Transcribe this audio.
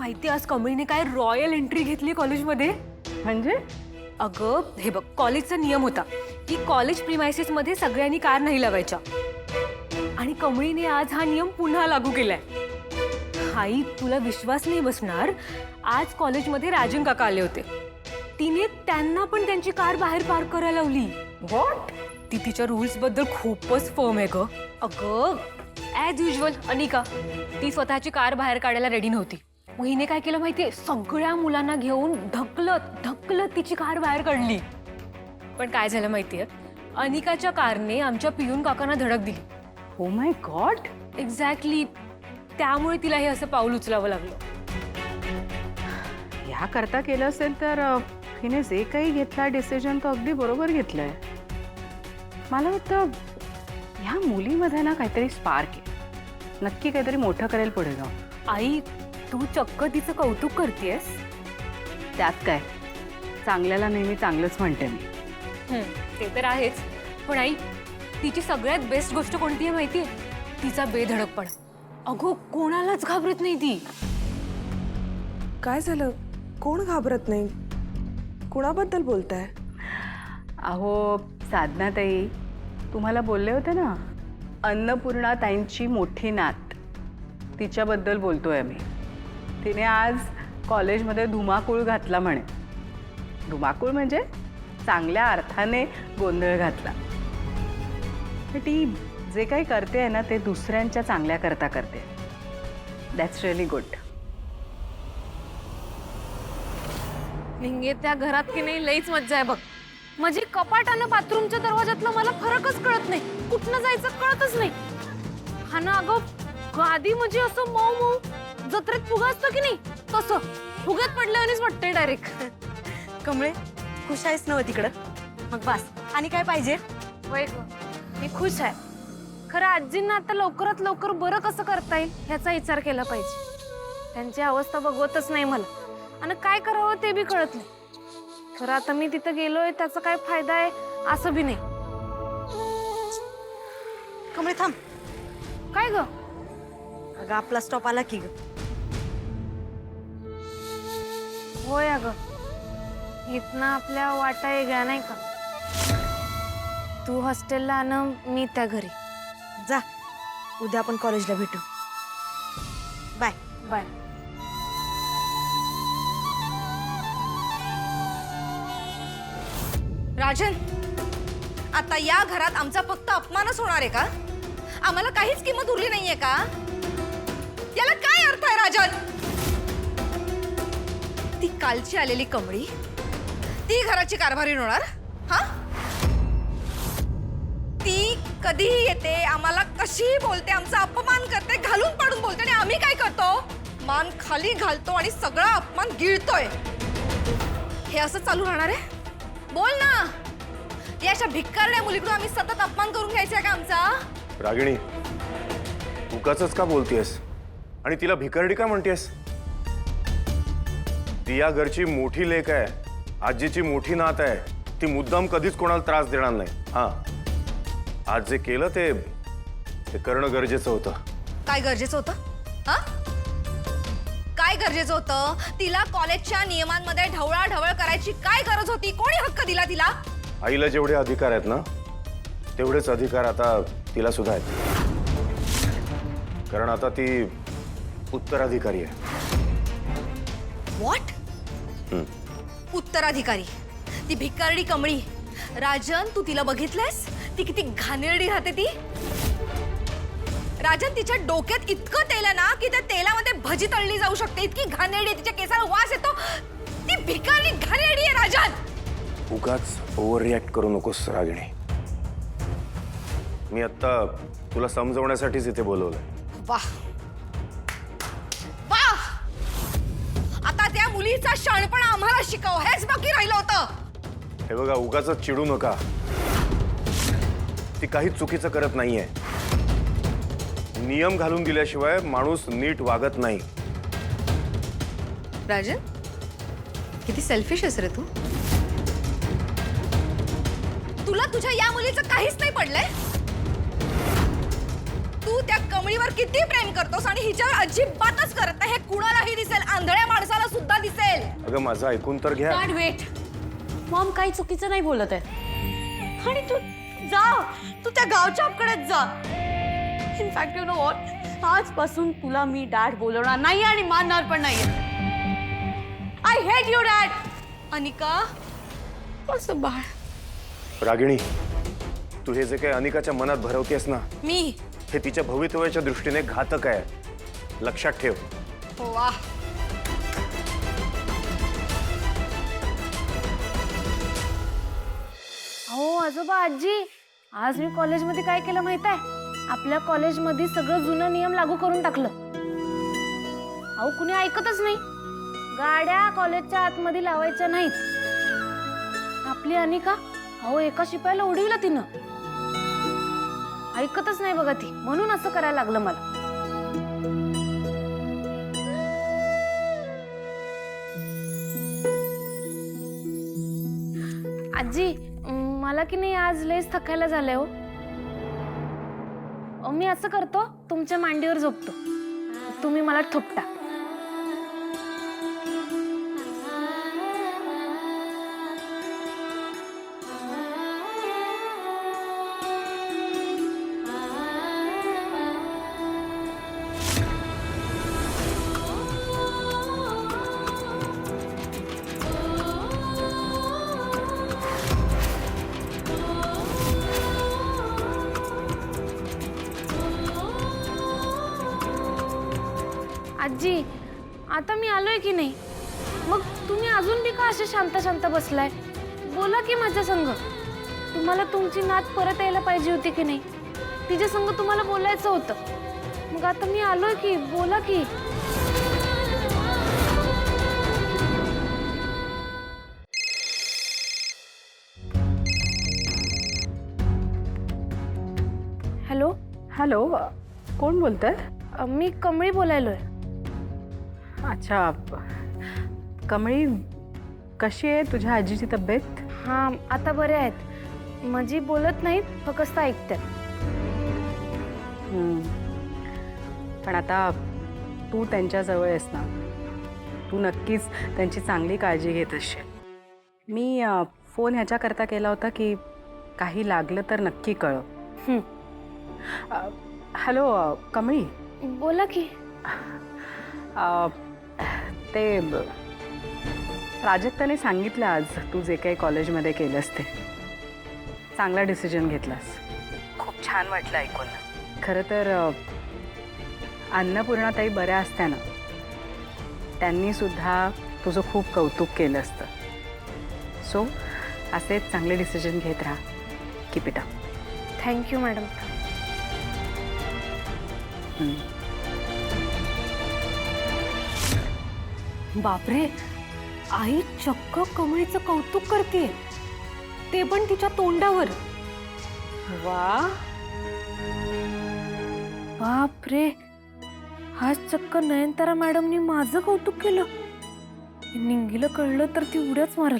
माहिती आज कमळीने काय रॉयल एंट्री घेतली कॉलेजमध्ये? म्हणजे अगं हे बघ, कॉलेजचा नियम होता की कॉलेज प्रिमायसेस मध्ये सगळ्यांनी कार नाही लावायच्या, आणि कमळीने आज हा नियम पुन्हा लागू केलाय. आई, तुला विश्वास नाही बसणार, आज कॉलेजमध्ये राजन काका आले होते. तिने त्यांना पण त्यांची कार बाहेर पार्क करायला लावली. व्हॉट? ती तिच्या रूल्स बद्दल खूपच फर्म आहे ग. अगं ॲज युजल अनिका ती स्वतःची कार बाहेर काढायला रेडी नव्हती. मग हिने काय केलं माहितीये, सगळ्या मुलांना घेऊन ढकलत ढकलत तिची कार बाहेर काढली. पण काय झालं माहितीये, अनिकाच्या कारने आमच्या पियून काकांना धडक दिली. Oh my God. एक्झॅक्टली, त्यामुळे तिला हे असं पाऊल उचलावं लागलं. ह्या करता केलं असेल तर हिने जे काही घेतला डिसिजन तो अगदी बरोबर घेतलाय. मला वाटतं ह्या मुलीमध्ये ना काहीतरी स्पार्क आहे. नक्की काहीतरी मोठं करेल पुढे जाऊन. आई, तू चक्क तिचं कौतुक करतेस. त्यात काय, चांगल्याला नेहमी चांगलंच म्हणते मी. ते तर आहेच, पण आई तिची सगळ्यात बेस्ट गोष्ट कोणती आहे माहितीये? तिचा बेधडकपणा. अगो कोणालाच घाबरत नाही ती. काय झालं? कोण घाबरत नाही? कुणाबद्दल बोलताय? अहो साधनाताई, तुम्हाला बोलले होते ना, अन्नपूर्णा ताईंची मोठी नात, तिच्याबद्दल बोलतोय मी. तिने आज कॉलेजमध्ये धुमाकूळ घातला म्हणे. धुमाकूळ म्हणजे चांगल्या अर्थाने गोंधळ घातला. ती जे काही करते आहे ना, ते दुसऱ्यांच्या चांगल्या करता करते. That's really good. लिंगे, त्या घरात की नाही लईच मज्जा आहे बघ. म्हणजे कपाटानं बाथरूमच्या दरवाजातलं मला फरकच कळत नाही, कुठनं जायचं कळतच नाही. हा ना अगं, गादी म्हणजे असं मऊ मऊ जत्रेत फुगा असतं की नाही तसं फुग्यात पडल्यावानीच वाटतंय डायरेक्ट. कमळे, खुश आहेस ना तिकडं? मग बस, आणि काय पाहिजे? वय ग, मी खुश आहे. खरं आजींना आता लवकरात लवकर बरं कसं करता येईल ह्याचा विचार केला पाहिजे. त्यांची अवस्था बघवतच नाही मला, आणि काय करावं ते बी कळत नाही. खरं आता मी तिथं गेलोय त्याचा काय फायदा आहे असं बी नाही. कमळे थांब. काय ग? अगं आपला स्टॉप आला की ग. होय अगं, इथनं आपल्या वाटा वेगळ्या नाही का? तू हॉस्टेलला आण, मी त्या घरी. जा, उद्या आपण कॉलेजला भेटू. Bye bye. राजन, आता या घरात आमचा फक्त अपमानच होणार आहे का? आम्हाला काहीच किंमत उरली नाहीये का? याला काय अर्थ आहे राजन? ती कालची आलेली कमळी, ती घराची कारभारी होणार? हा, ती कधीही येते, आम्हाला कशीही बोलते, आमचा अपमान करते, घालून पाडून बोलते, आणि आम्ही काय करतो? मान खाली घालतो आणि सगळा अपमान गिळतोय. हे असं चालू राहणार आहे? बोल ना, या अशा भिक्कारड्या मुलीकडून आम्ही सतत अपमान करून घ्यायचा का आमचा? रागिणी, उगाचच का बोलतेस आणि तिला भिकारडी का म्हणतेस? ती या घरची मोठी लेक आहे, आजीची मोठी नात आहे. ती मुद्दाम कधीच कोणाला त्रास देणार नाही. हा, आज जे केलं ते करणं गरजेचं होतं. काय गरजेचं होतं? हा, काय गरजेचं होतं? तिला कॉलेजच्या नियमांमध्ये ढवळाढवळ करायची काय गरज होती? कोणी हक्क दिला तिला? आईला जेवढे अधिकार आहेत ना, तेवढेच अधिकार आता तिला सुद्धा आहेत. कारण आता ती उत्तराधिकारी आहे. व्हॉट? उत्तराधिकारी? ती भिकारडी कमळी. राजन, तू तिला बघितलंस? ती किती घाणेरडी राहते ती. राजन, तिच्या डोक्यात इतकं तेल आहे ना की त्या तेलामध्ये भजी तळली जाऊ शकते. इतकी घाणेरडी, तिच्या केसाला वास येतो. ती भिकारडी घाणेरडी आहे राजन. उगाच ओव्हर रिॲक्ट करू नकोस रागिणी. मी आता तुला समजवण्यासाठीच इथे बोलवलंय. वाह वाह, आता त्या मुलीचा शहाणपणा आम्हाला शिकव, हेच बाकी राहिलं होतं. हे बघा, उगाच चिडू नका. ती काही चुकीचं करत नाहीये. नियम घालून दिल्याशिवाय माणूस नीट वागत नाही. राजन, किती सेल्फिश आहेस रे तू. तुला तुझ्या या मुलीचं काहीच नाही पडलंय. तू त्या कमळीवर किती प्रेम करतोस आणि हिच्यावर अजिबातच करत नाही हे कुणालाही दिसेल. आंधळ्या अगं माझं ऐकून तर घ्या. Dad weight. मॉम काही चुकीचं नाही बोलत आहे आणि तू जा, तू त्या गावच्याकडे जा. इनफॅक्ट यू नो व्हॉट, आजपासून तुला मी डॅड बोलवणार नाही आणि मानणार पण नाहीये. I hate you dad. Anika असं बाळ. रागिणी, तू हे जे काही अनिकाच्या मनात भरवतेस ना, मी हे तिच्या भवितव्याच्या दृष्टीने घातक आहे. लक्षात ठेव. वा, हो आजोबा आजी, आज मी कॉलेजमध्ये काय केलं माहित आहे? आपल्या कॉलेजमध्ये सगळं जुनं नियम लागू करून टाकलं. अहो कुणी ऐकतच नाही. गाड्या कॉलेजच्या आतमध्ये लावायच्या नाहीत. आपली अनिका, अहो एका शिपायाला उडविलं तिनं. ऐकतच नाही बघा ती, म्हणून असं करायला लागलं मला. आजी, मला की नाही आज लयच थकायला झालंय हो. मी असं करतो, तुमच्या मांडीवर झोपतो, तुम्ही मला थोपटा. आजी, आता मी आलोय की नाही, मग तुम्ही अजून बी का असे शांत शांत बसलाय? बोला की माझ्या संग. तुम्हाला तुमची नात परत यायला पाहिजे होती की नाही? तिच्या संग तुम्हाला बोलायचं होतं. मग आता मी आलोय की, बोला की. हॅलो. हॅलो, कोण बोलतंय? मी कमळी बोलायलोय. अच्छा, कमळी, कशी आहे तुझ्या आजीची तब्येत? हां, आता बरे आहेत. माझी बोलत नाहीत, फक्त ऐकतात. पण आता तू त्यांच्याजवळ आहेस ना, तू नक्कीच त्यांची चांगली काळजी घेत असशील. मी फोन ह्याच्याकरता केला होता की काही लागलं तर नक्की कळव. हॅलो कमळी, बोला की. ते प्राजक्ताने सांगितलं आज तू जे काही कॉलेजमध्ये केलंस ते चांगला डिसिजन घेतलास. खूप छान वाटलं ऐकून. खरं तर अन्नपूर्णाताई बऱ्या असत्या ना, त्यांनी सुद्धा तुझं खूप कौतुक केलं असतं. सो असेच चांगले डिसिजन घेत राहा. Keep it up. Thank you madam. बापरे, आई चक्क कमळीचं कौतुक करते, ते पण तिच्या तोंडावर. वा, बापरे, आज चक्क नयनतारा मॅडमनी माझं कौतुक केलं. निंगीला कळलं तर ती उड्याच मारल.